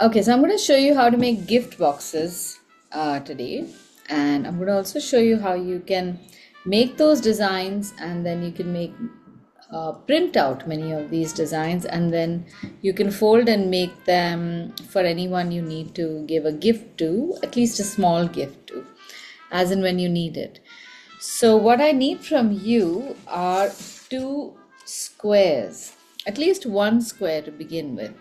Okay, so I'm going to show you how to make gift boxes today, and I'm going to also show you how you can make those designs, and then you can make print out many of these designs, and then you can fold and make them for anyone you need to give a gift to, at least a small gift to, as and when you need it. So what I need from you are two squares, at least one square to begin with.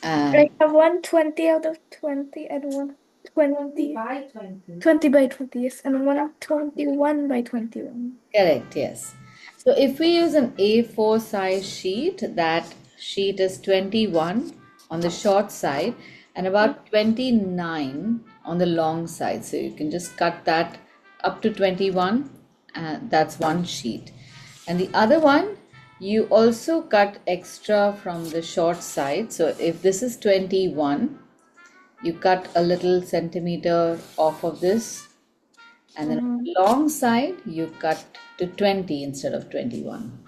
And I have 120 out of 20 and 120 by 20. 20 by 20, yes, and 121 by 21. correct, yes. So if we use an A4 size sheet, that sheet is 21 on the short side and about 29 on the long side. So you can just cut that up to 21, and that's one sheet. And the other one, you also cut extra from the short side. So if this is 21, you cut a little centimeter off of this, and then on the long side you cut to 20 instead of 21.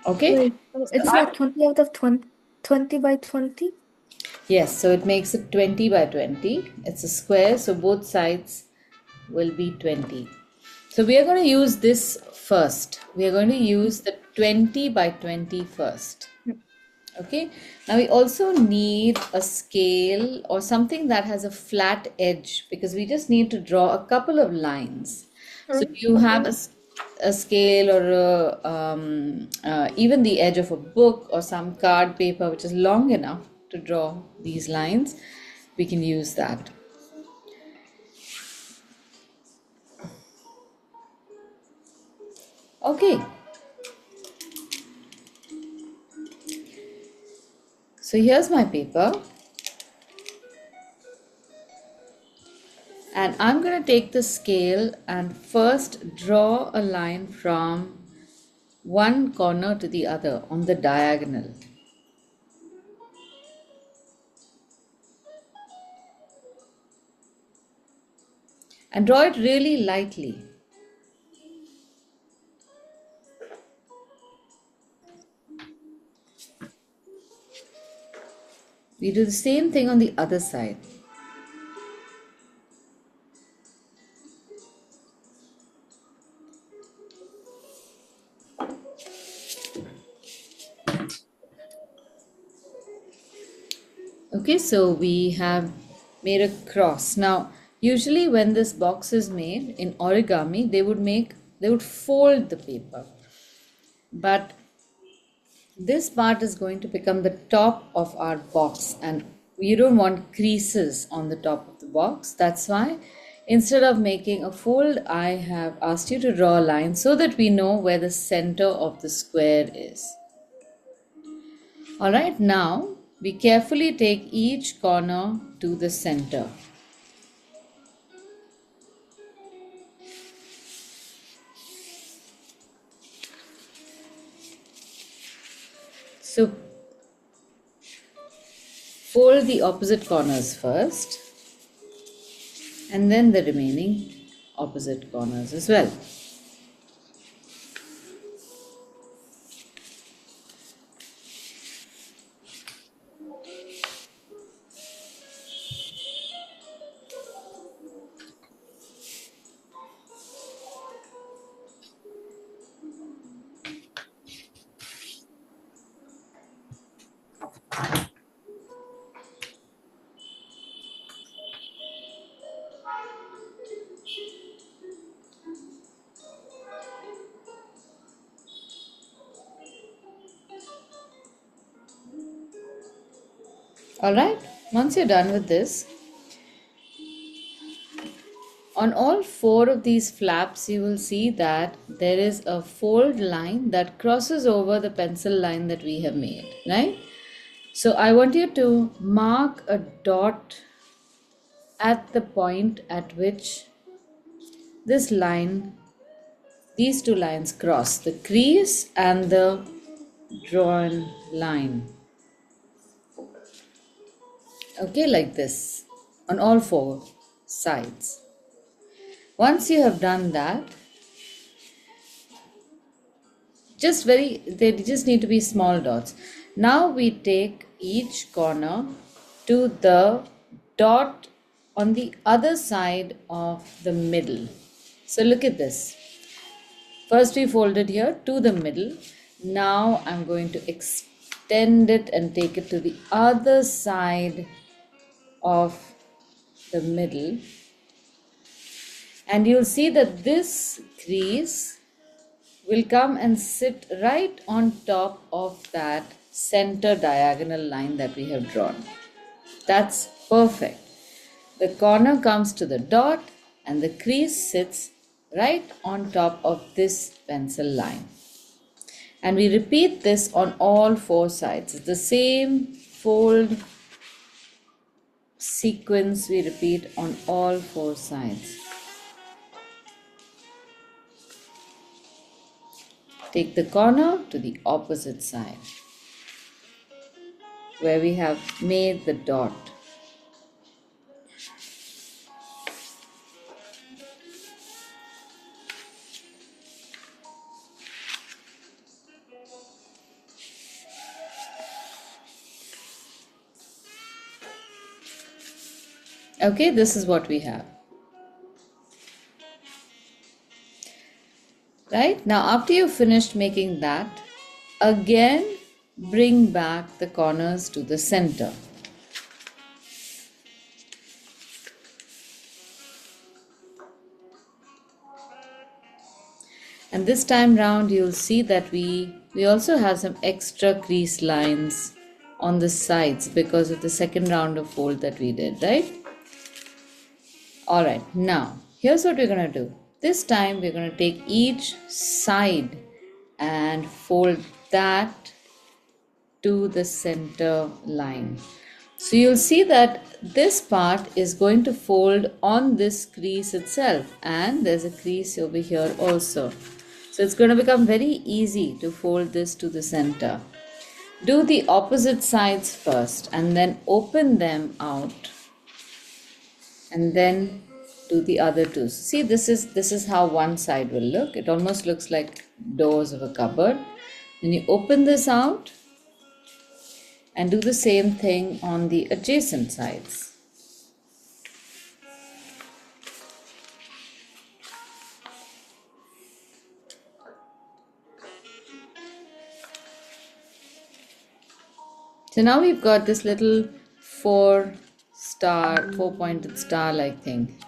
Okay, Wait, so it's I- not 20 out of 20, 20 by 20? yes, so it makes it 20 by 20. It's a square, so both sides will be 20. So we are going to use this first. We are going to use the 20 by 20 first. Okay, now we also need a scale or something that has a flat edge, because we just need to draw a couple of lines. So you have a scale or even the edge of a book or some card paper which is long enough to draw these lines, we can use that. Okay, so here's my paper, and I'm going to take the scale and first draw a line from one corner to the other on the diagonal. And draw it really lightly. We do the same thing on the other side. Okay, so we have made a cross. Now, usually when this box is made in origami, they would fold the paper. But this part is going to become the top of our box, and you don't want creases on the top of the box. That's why instead of making a fold, I have asked you to draw a line so that we know where the center of the square is. All right, now we carefully take each corner to the center. So fold the opposite corners first, and then the remaining opposite corners as well. All right, once you're done with this, on all four of these flaps, you will see that there is a fold line that crosses over the pencil line that we have made, right? So I want you to mark a dot at the point at which this line, these two lines cross, the crease and the drawn line. Okay, like this on all four sides. Once you have done that, they just need to be small dots. Now we take each corner to the dot on the other side of the middle. So look at this. First we fold it here to the middle. Now I'm going to extend it and take it to the other side of the middle. And you'll see that this crease will come and sit right on top of that center diagonal line that we have drawn. That's perfect. The corner comes to the dot and the crease sits right on top of this pencil line. And we repeat this on all four sides. It's the same fold sequence we repeat on all four sides. Take the corner to the opposite side where we have made the dot. Okay, this is what we have. Right? Now, after you've finished making that, again bring back the corners to the center. And this time round, you'll see that we also have some extra crease lines on the sides because of the second round of fold that we did, right? Alright, now here's what we're going to do. This time we're going to take each side and fold that to the center line. So you'll see that this part is going to fold on this crease itself, and there's a crease over here also. So it's going to become very easy to fold this to the center. Do the opposite sides first and then open them out. And then do the other two. See, this is how one side will look. It almost looks like doors of a cupboard. Then you open this out and do the same thing on the adjacent sides. So now we've got this little four-pointed star-like thing.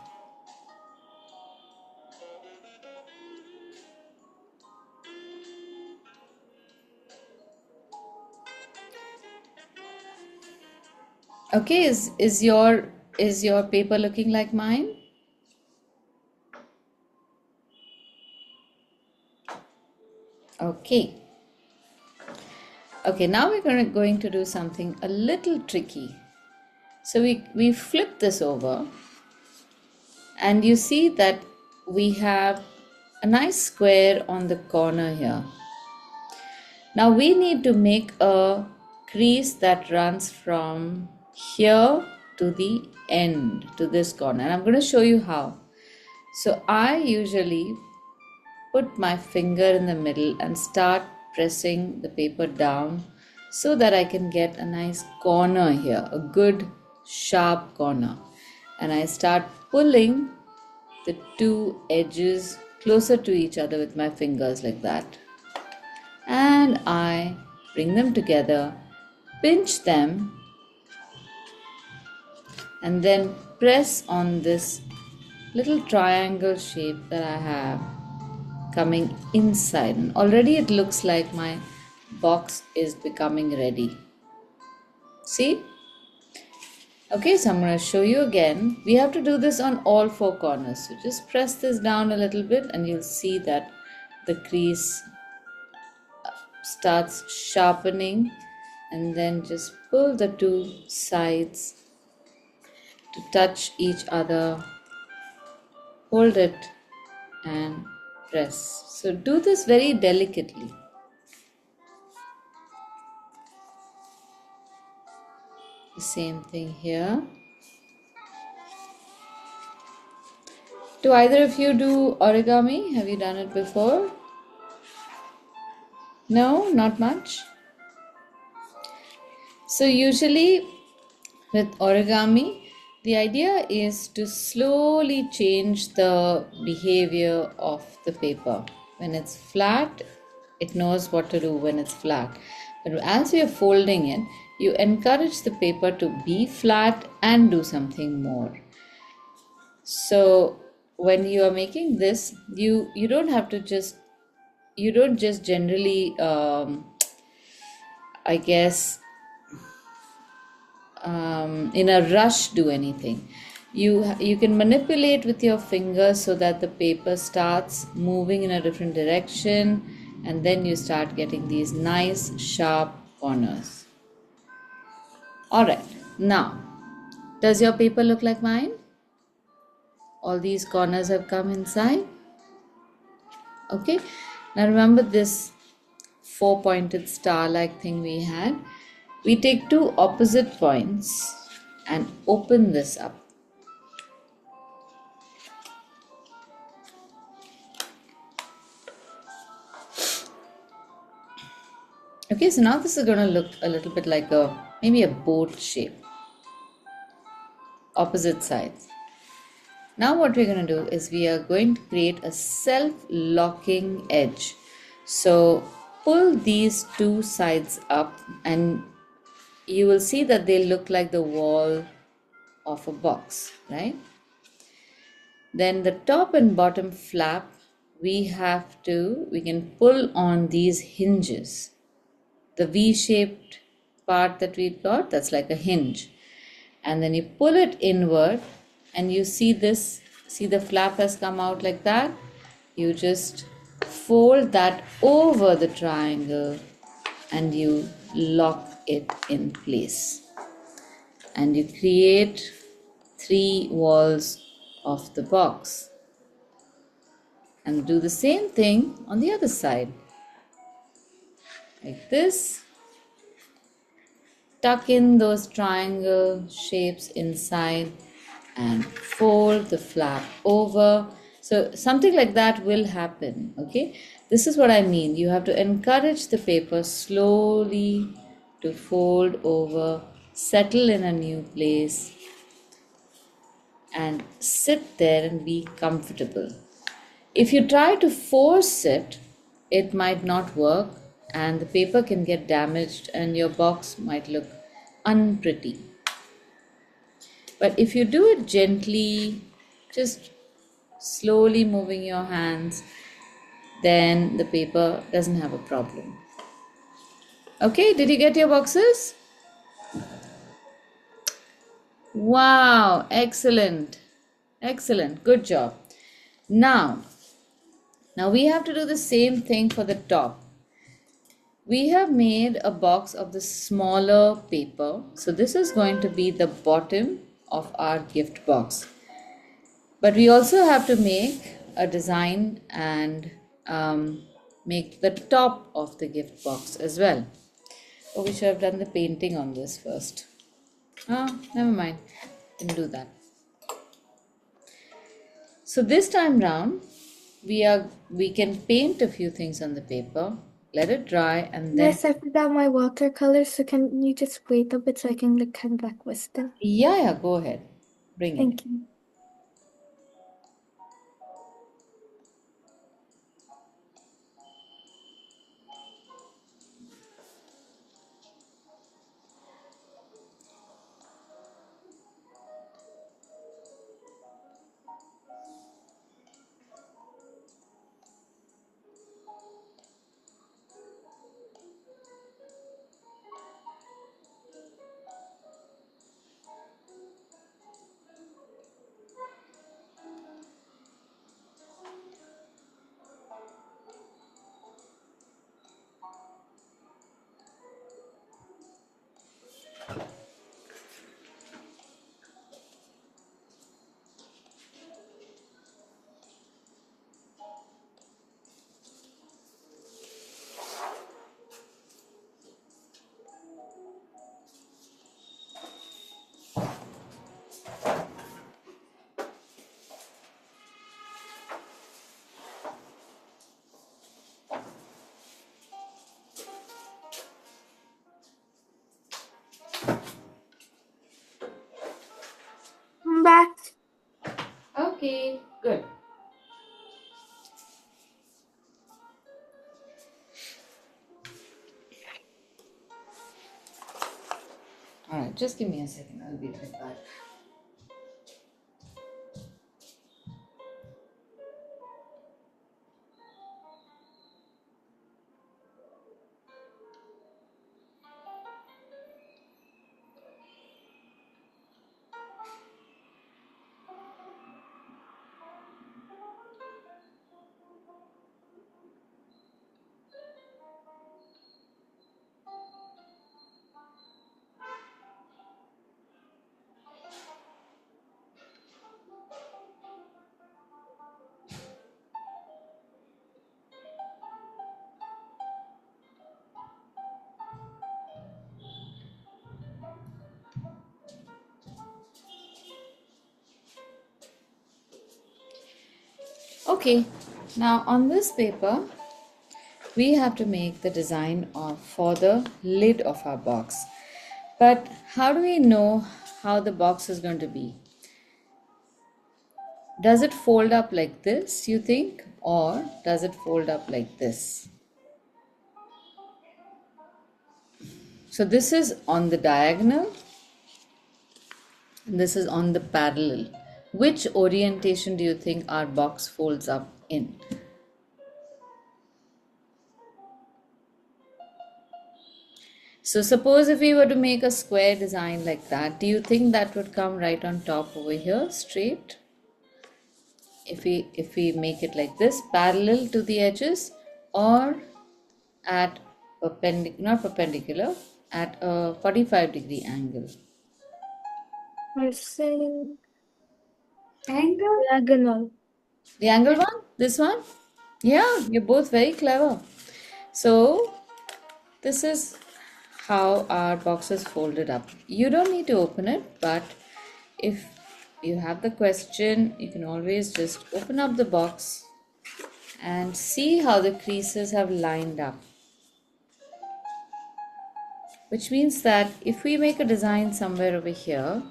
Okay, is your paper looking like mine? Okay. Okay, now we're going to do something a little tricky. So we flip this over and you see that we have a nice square on the corner here. Now we need to make a crease that runs from here to the end, to this corner, and I'm going to show you how. So I usually put my finger in the middle and start pressing the paper down so that I can get a nice corner here, a good sharp corner, and I start pulling the two edges closer to each other with my fingers like that, and I bring them together, pinch them, and then press on this little triangle shape that I have coming inside. And already it looks like my box is becoming ready. See? Okay, so I'm going to show you again. We have to do this on all four corners. So just press this down a little bit and you'll see that the crease starts sharpening, and then just pull the two sides to touch each other, hold it and press. So do this very delicately. The same thing here. Do either of you do origami? Have you done it before? No, not much. So usually with origami, the idea is to slowly change the behavior of the paper. When it's flat, it knows what to do when it's flat. But as you're folding it, you encourage the paper to be flat and do something more. So when you are making this, you don't have to just you don't just generally I guess in a rush do anything. You can manipulate with your fingers so that the paper starts moving in a different direction, and then you start getting these nice sharp corners. All right, now does your paper look like mine? All these corners have come inside. Okay, now remember this four pointed star like thing we had. We take two opposite points and open this up. Okay, so now this is going to look a little bit like a maybe a boat shape, opposite sides. Now what we're going to do is we are going to create a self-locking edge. So pull these two sides up and you will see that they look like the wall of a box, right? Then the top and bottom flap, we can pull on these hinges. The V-shaped part that we've got, that's like a hinge. And then you pull it inward and you see this, see the flap has come out like that. You just fold that over the triangle and you lock it in place. And you create three walls of the box. And do the same thing on the other side. Like this. Tuck in those triangle shapes inside and fold the flap over. So something like that will happen. Okay, this is what I mean. You have to encourage the paper slowly to fold over, settle in a new place, and sit there and be comfortable. If you try to force it, it might not work and the paper can get damaged and your box might look unpretty. But if you do it gently, just slowly moving your hands, then the paper doesn't have a problem. Okay, did you get your boxes? Wow, excellent. Excellent. Good job. Now, now we have to do the same thing for the top. We have made a box of the smaller paper. So this is going to be the bottom of our gift box. But we also have to make a design and make the top of the gift box as well. Oh, we should have done the painting on this first. Oh, never mind. Didn't do that. So this time round, we can paint a few things on the paper, let it dry, and then Miss, I forgot my watercolor, so can you just wait a bit so I can like come back with them? yeah, go ahead, bring it. Thank you. All right, just give me a second. I'll be right back. Okay, now on this paper, we have to make the design of for the lid of our box. But how do we know how the box is going to be? Does it fold up like this, you think? Or does it fold up like this? So this is on the diagonal, and this is on the parallel. Which orientation do you think our box folds up in? So suppose if we were to make a square design like that, do you think that would come right on top over here, straight? If we make it like this, parallel to the edges, or at not perpendicular, at a 45-degree angle. I say Angle? diagonal. The angle one? This one? Yeah, you're both very clever. So this is how our box is folded up. You don't need to open it, but if you have the question, you can always just open up the box and see how the creases have lined up. Which means that if we make a design somewhere over here,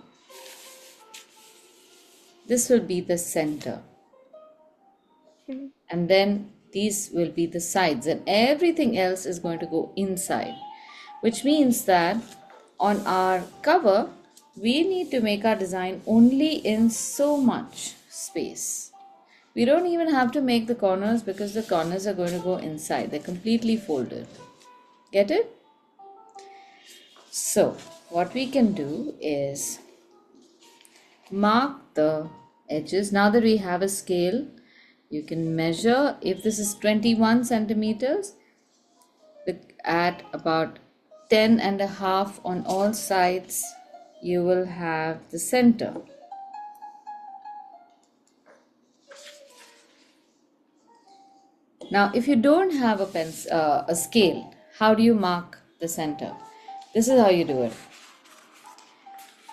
this will be the center. Mm. And then these will be the sides, and everything else is going to go inside. Which means that on our cover, we need to make our design only in so much space. We don't even have to make the corners because the corners are going to go inside. They're completely folded. Get it? So, what we can do is mark the edges. Now that we have a scale, you can measure. If this is 21 centimeters, at about 10 and a half on all sides, you will have the center. Now, if you don't have a scale, how do you mark the center? This is how you do it.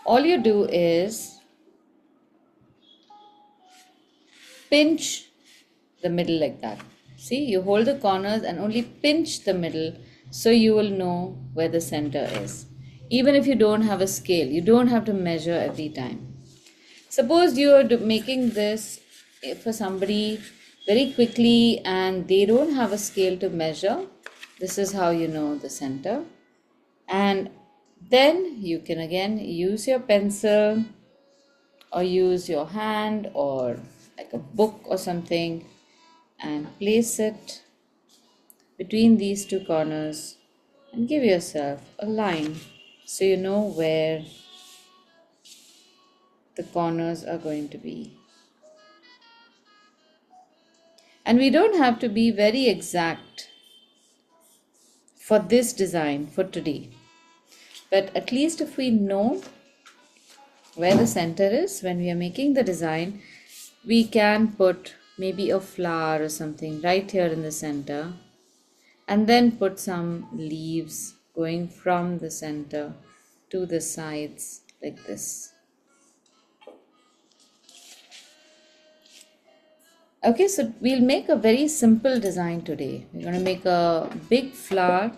All you do is pinch the middle like that. See, you hold the corners and only pinch the middle so you will know where the center is. Even if you don't have a scale, you don't have to measure every time. Suppose you are making this for somebody very quickly and they don't have a scale to measure. This is how you know the center. And then you can again use your pencil or use your hand or like a book or something and place it between these two corners and give yourself a line so you know where the corners are going to be. And we don't have to be very exact for this design for today, but at least if we know where the center is when we are making the design, we can put maybe a flower or something right here in the center and then put some leaves going from the center to the sides like this. Okay, so we'll make a very simple design today. We're going to make a big flower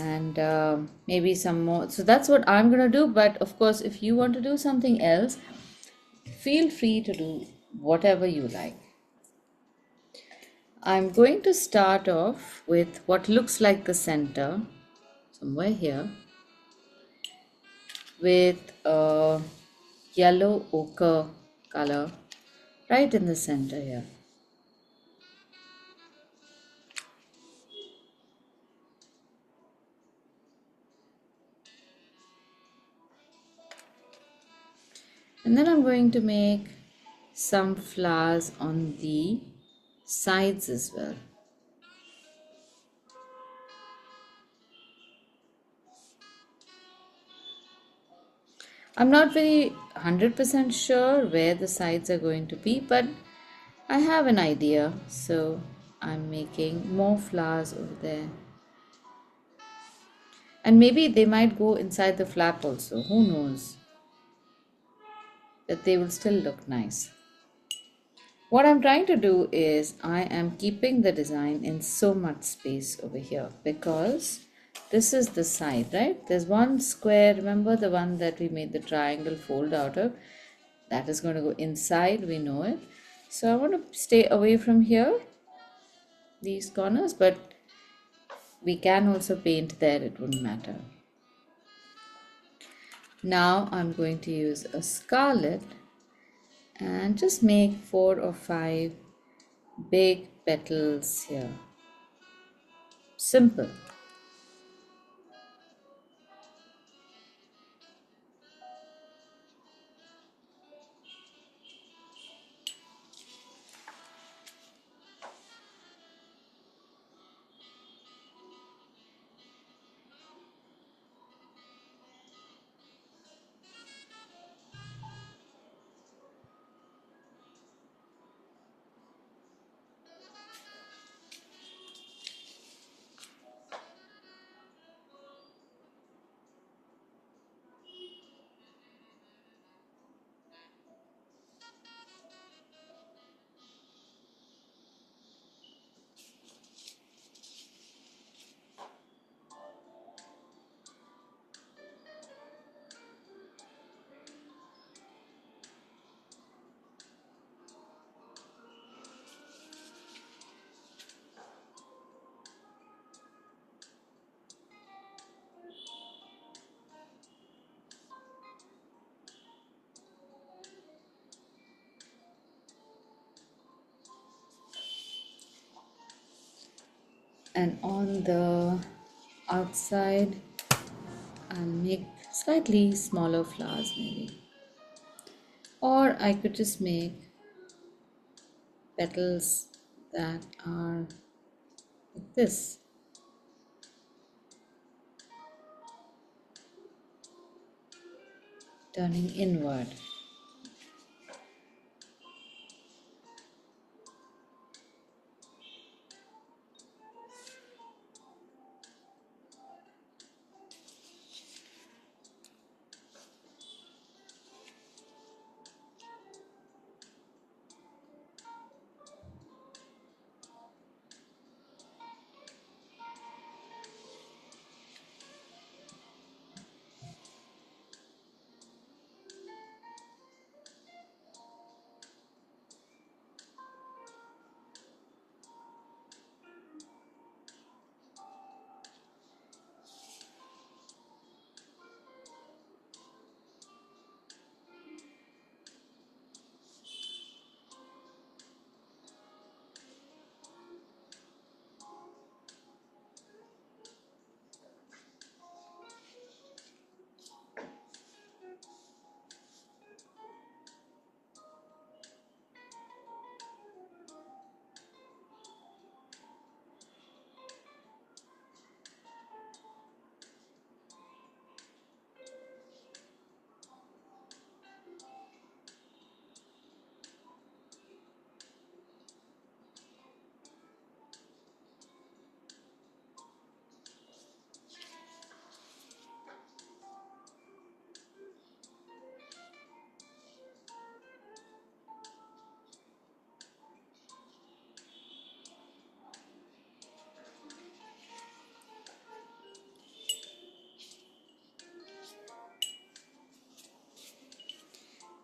and maybe some more. So that's what I'm going to do. But of course, if you want to do something else, feel free to do whatever you like. I'm going to start off with what looks like the center, somewhere here. with a yellow ochre color right in the center here. And then I'm going to make some flowers on the sides as well. I'm not very 100% sure where the sides are going to be, but I have an idea, so I'm making more flowers over there. And maybe they might go inside the flap also, who knows? But they will still look nice. What I'm trying to do is I am keeping the design in so much space over here because this is the side, right? There's one square, remember the one that we made the triangle fold out of? That is going to go inside, we know it. So I want to stay away from here, these corners, but we can also paint there, it wouldn't matter. Now I'm going to use a scarlet and just make 4 or 5 big petals here. Simple. And on the outside I'll make slightly smaller flowers maybe, or I could just make petals that are like this, turning inward.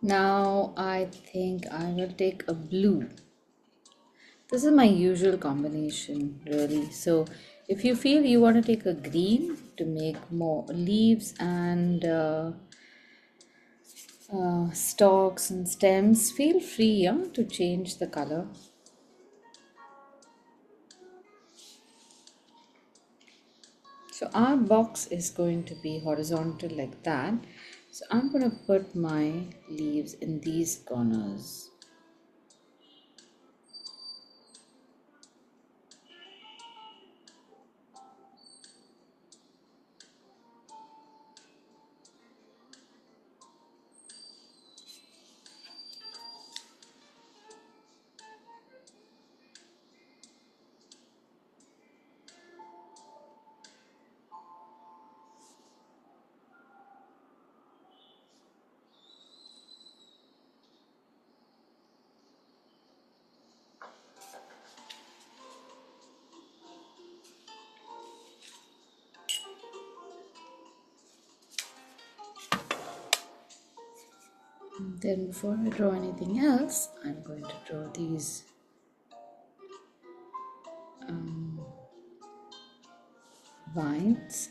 Now I think I will take a blue. This is my usual combination, really. So if you feel you want to take a green to make more leaves and stalks and stems, feel free, to change the color. So our box is going to be horizontal like that. So I'm going to put my leaves in these corners. Then before I draw anything else, I'm going to draw these vines.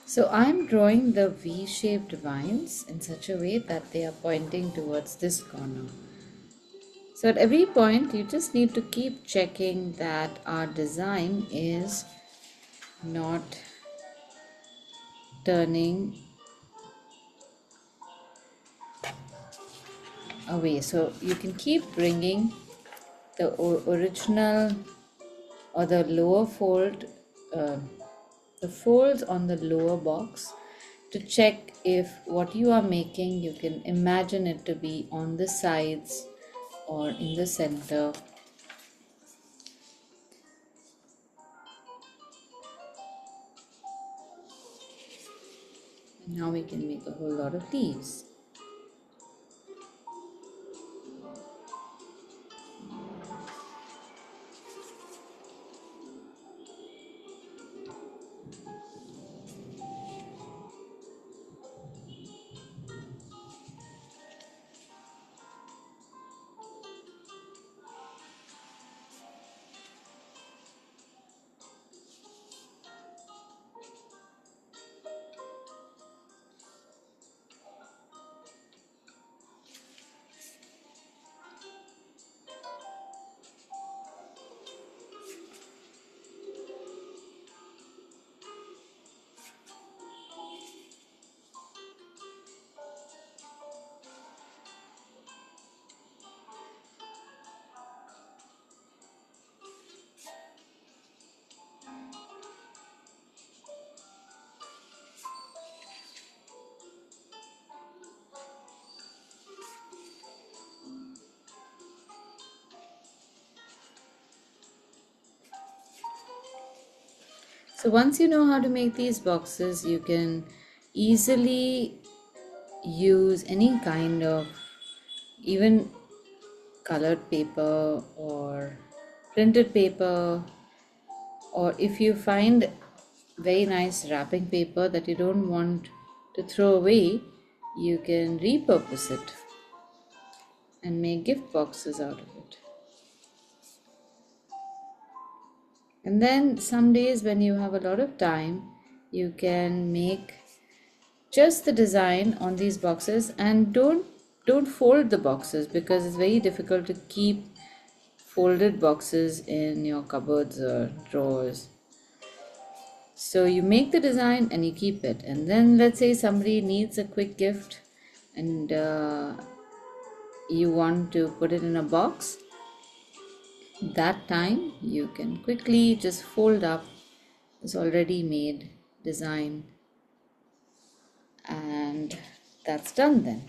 So I'm drawing the V-shaped vines in such a way that they are pointing towards this corner. So at every point, you just need to keep checking that our design is not turning away. So you can keep bringing the original or the lower fold, uh, the folds on the lower box to check if what you are making, you can imagine it to be on the sides or in the center. Now we can make a whole lot of leaves. So once you know how to make these boxes, you can easily use any kind of even colored paper or printed paper, or if you find very nice wrapping paper that you don't want to throw away, you can repurpose it and make gift boxes out of it. And then some days when you have a lot of time, you can make just the design on these boxes, and don't fold the boxes because it's very difficult to keep folded boxes in your cupboards or drawers. So you make the design and you keep it, and then let's say somebody needs a quick gift and you want to put it in a box. That time you can quickly just fold up this already made design, and that's done then.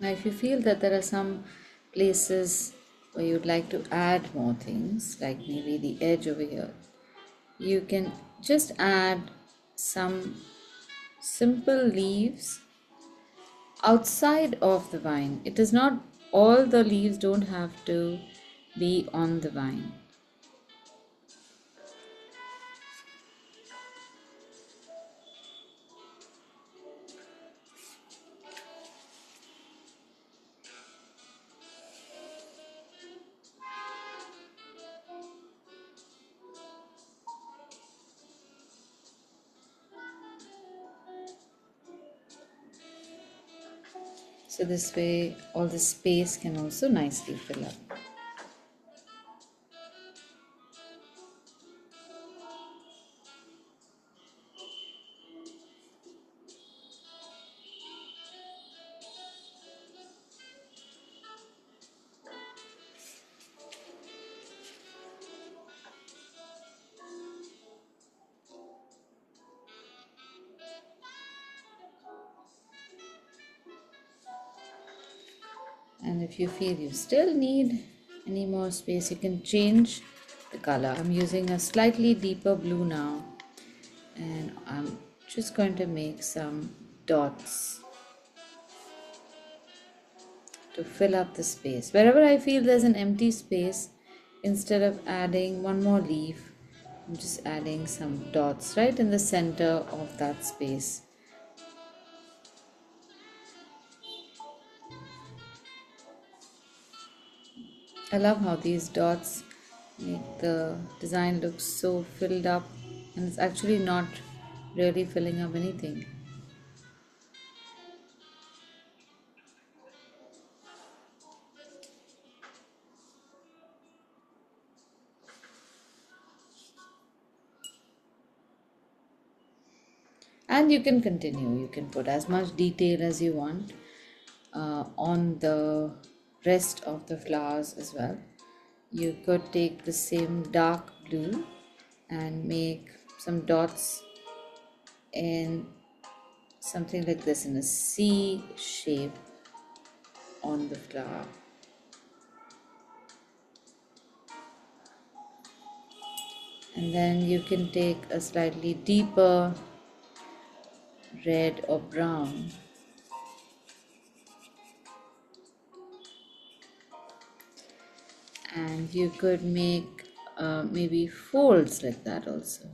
Now, if you feel that there are some places where you'd like to add more things, like maybe the edge over here, you can just add some simple leaves outside of the vine. It is not, all the leaves don't have to be on the vine. So this way all the space can also nicely fill up. And if you feel you still need any more space, you can change the color. I'm using a slightly deeper blue now, and I'm just going to make some dots to fill up the space. Wherever I feel there's an empty space, instead of adding one more leaf, I'm just adding some dots right in the center of that space. I love how these dots make the design look so filled up, and it's actually not really filling up anything. And you can continue, you can put as much detail as you want on the rest of the flowers as well. You could take the same dark blue and make some dots in something like this, in a C shape on the flower. And then you can take a slightly deeper red or brown and you could make maybe folds like that also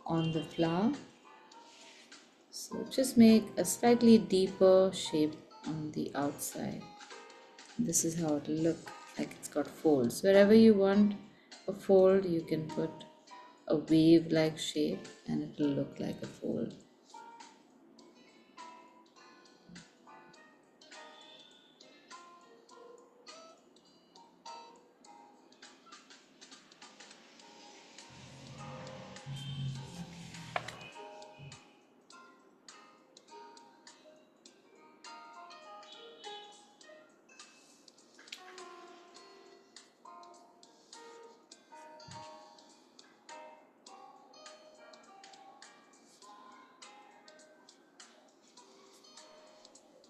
on the flower. So just make a slightly deeper shape on the outside. This is how it will look, like it's got folds. Wherever you want a fold, you can put a wave like shape and it will look like a fold.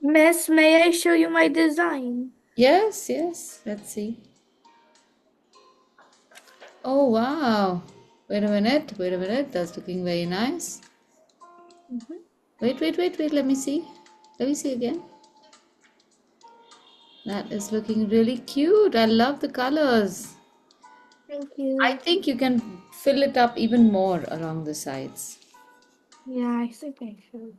Miss, may I show you my design? Yes, yes, let's see. Oh wow, wait a minute, that's looking very nice. Mhm. Wait, let me see. Let me see again. That is looking really cute. I love the colors. Thank I you. think you can fill it up even more along the sides. Yeah, I think I should.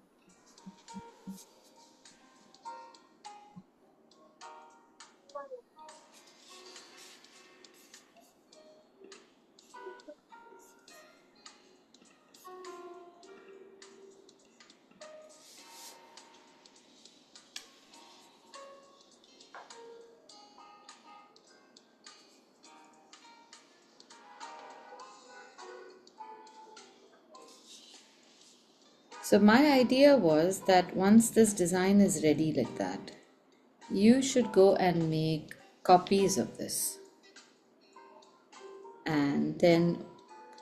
So my idea was that once this design is ready like that, you should go and make copies of this and then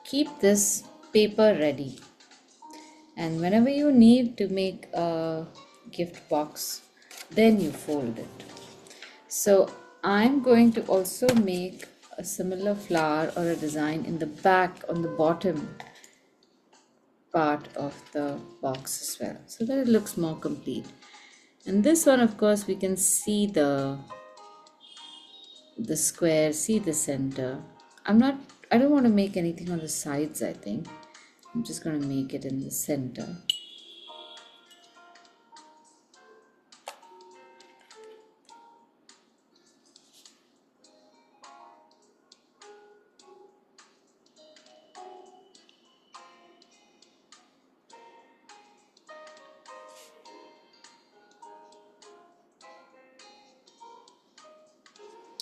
keep this paper ready And whenever you need to make a gift box, then you fold it. So I'm going to also make a similar flower or a design in the back on the bottom part of the box as well, so that it looks more complete. And this one, of course, we can see the square, see the center. I don't want to make anything on the sides. I think I'm just going to make it in the center.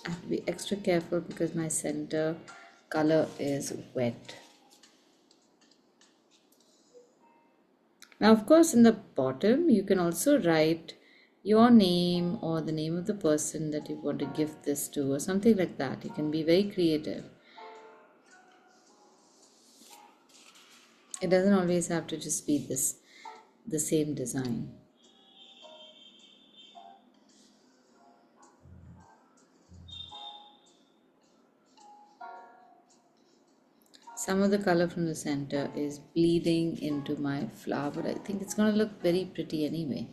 I have to be extra careful because my center color is wet. Now, of course, in the bottom, you can also write your name or the name of the person that you want to gift this to, or something like that. You can be very creative. It doesn't always have to just be the same design. Some of the color from the center is bleeding into my flower, but I think it's going to look very pretty anyway.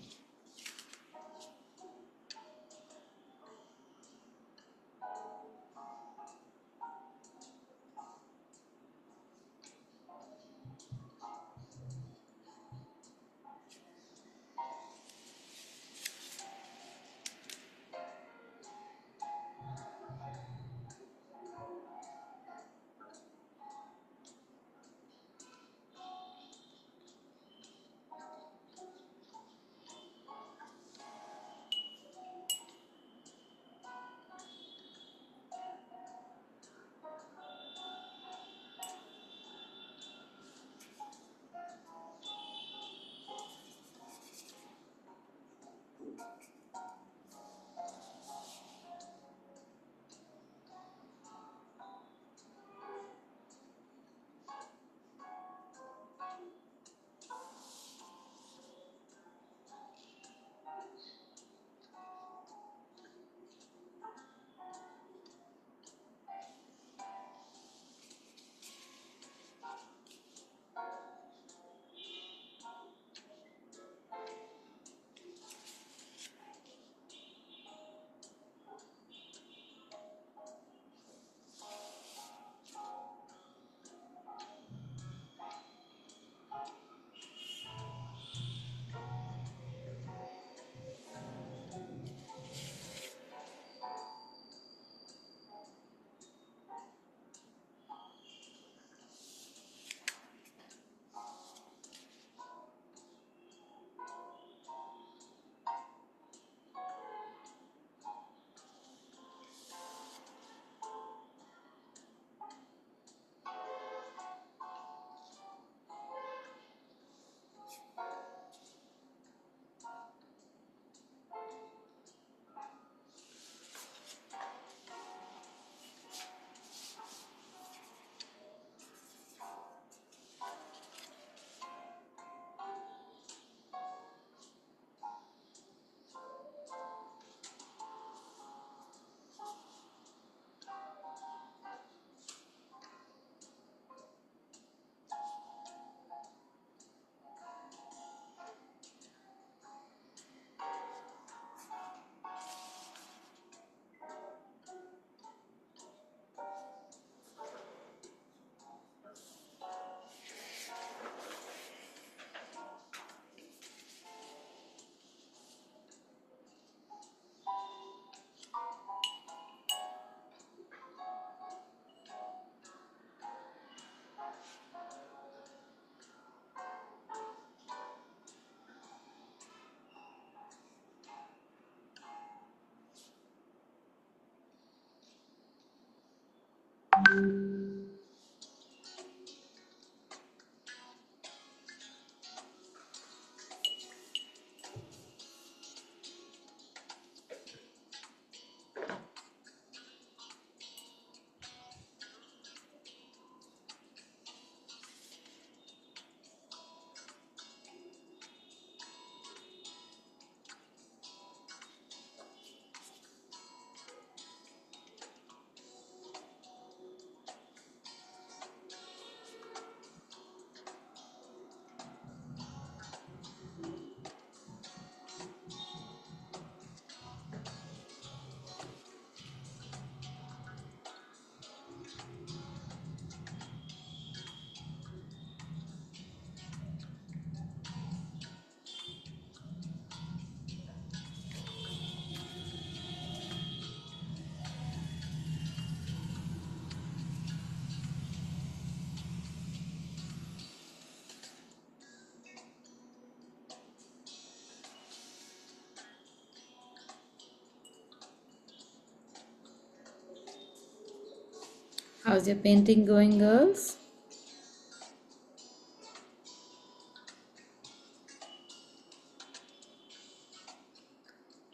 How's your painting going, girls?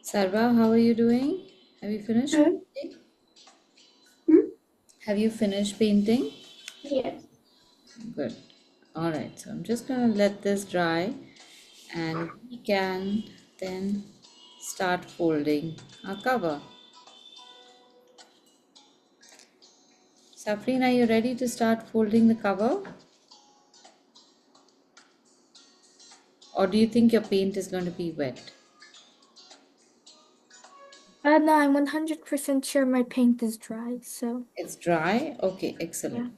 Sarva, how are you doing? Have you finished Good. painting? Hmm? Have you finished painting? Yes. Good. All right. So I'm just going to let this dry and we can then start folding our cover. Safreen, are you ready to start folding the cover? Or do you think your paint is going to be wet? No, I'm 100% sure my paint is dry, so It's dry? Okay, yeah. excellent.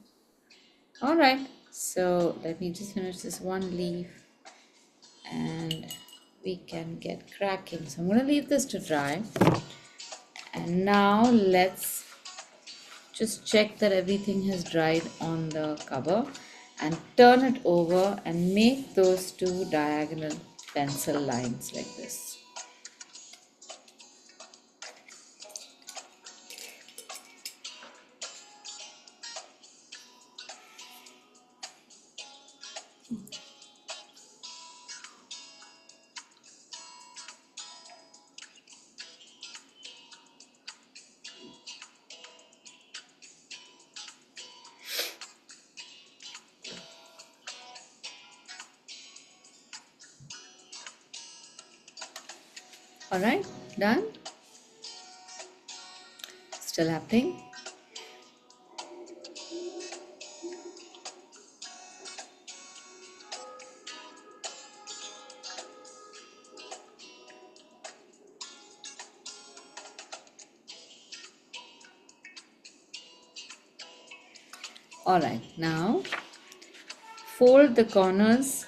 All right. So let me just finish this one leaf and we can get cracking. So I'm going to leave this to dry. And now let's just check that everything has dried on the cover and turn it over and make those two diagonal pencil lines like this. All right, done? Still happening? All right, now fold the corners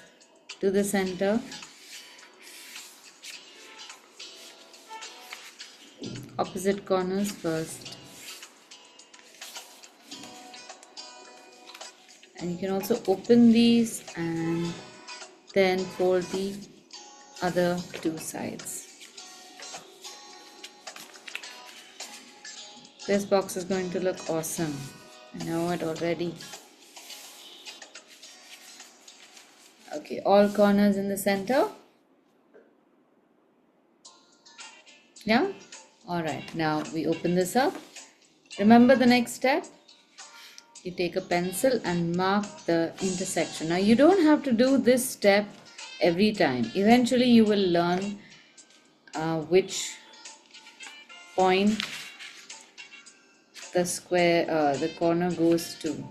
to the center, opposite corners first. And you can also open these and then fold the other two sides. This box is going to look awesome. I know it already. Okay, all corners in the center. Yeah? Alright, now we open this up. Remember the next step? You take a pencil and mark the intersection. Now you don't have to do this step every time. Eventually you will learn which point the corner goes to.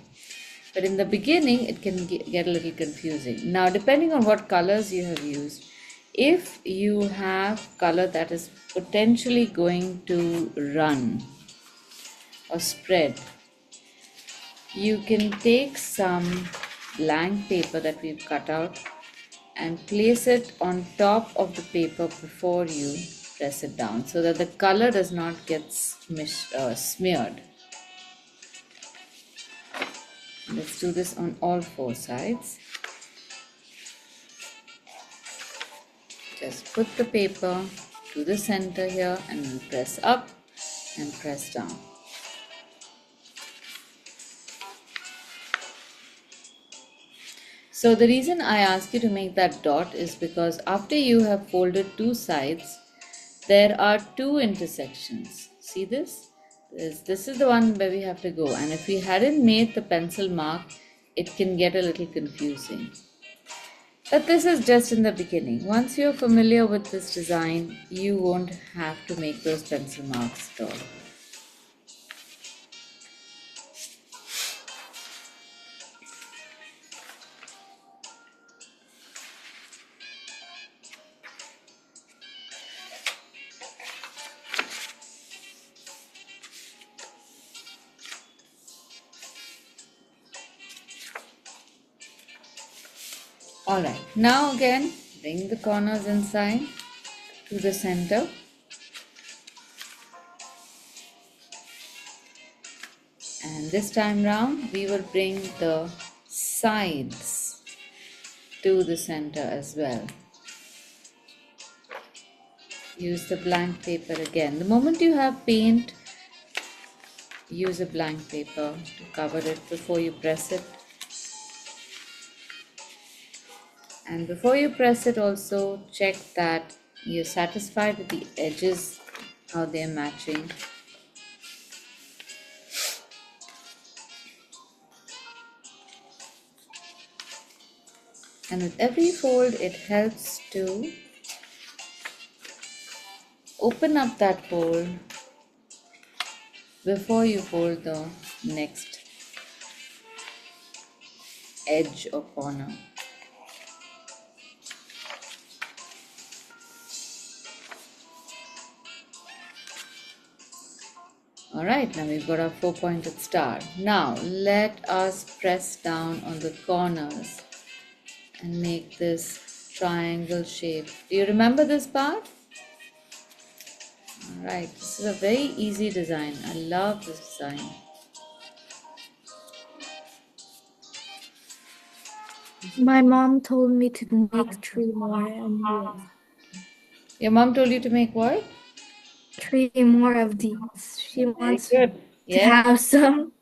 But in the beginning, it can get a little confusing. Now, depending on what colors you have used, if you have color that is potentially going to run or spread, you can take some blank paper that we've cut out and place it on top of the paper before you press it down so that the color does not get smeared. Let's do this on all four sides. Just put the paper to the center here and press up and press down. So the reason I ask you to make that dot is because after you have folded two sides, there are two intersections. See this? This is the one where we have to go, and if we hadn't made the pencil mark, it can get a little confusing. But this is just in the beginning. Once you're familiar with this design, you won't have to make those pencil marks at all. Alright, now again, bring the corners inside to the center. And this time round, we will bring the sides to the center as well. Use the blank paper again. The moment you have paint, use a blank paper to cover it before you press it. And before you press it, also check that you're satisfied with the edges, how they're matching. And with every fold, it helps to open up that hole before you fold the next edge or corner. Alright, now we've got our 4-pointed star. Now let us press down on the corners and make this triangle shape. Do you remember this part? Alright, this is a very easy design. I love this design. My mom told me to make 3 more and yes, Your mom told you to make what? 3 more of these. She Very wants good. to Yeah, have some.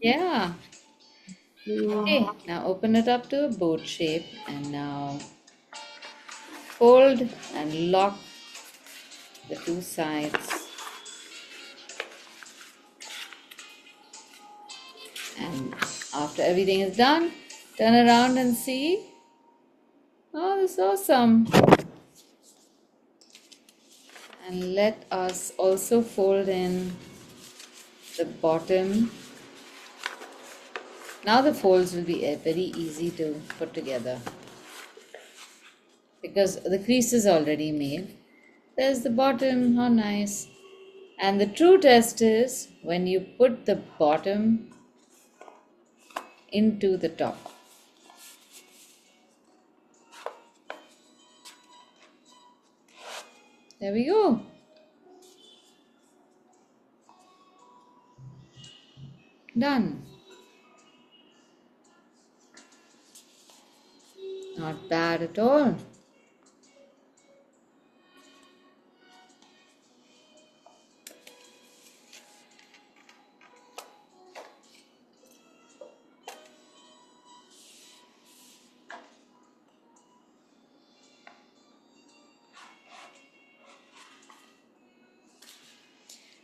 yeah. Okay, now open it up to a boat shape and now fold and lock the two sides. And after everything is done, turn around and see. Oh, this is awesome. And let us also fold in the bottom. Now the folds will be very easy to put together because the crease is already made. There's the bottom, how nice. And the true test is when you put the bottom into the top. There we go. Done. Not bad at all.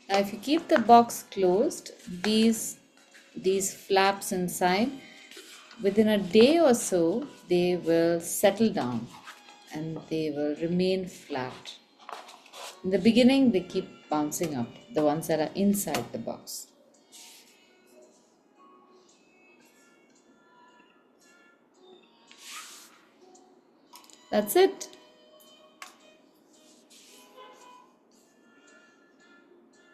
Now if you keep the box closed, these flaps inside, within a day or so, they will settle down and they will remain flat. In the beginning, they keep bouncing up, the ones that are inside the box. That's it.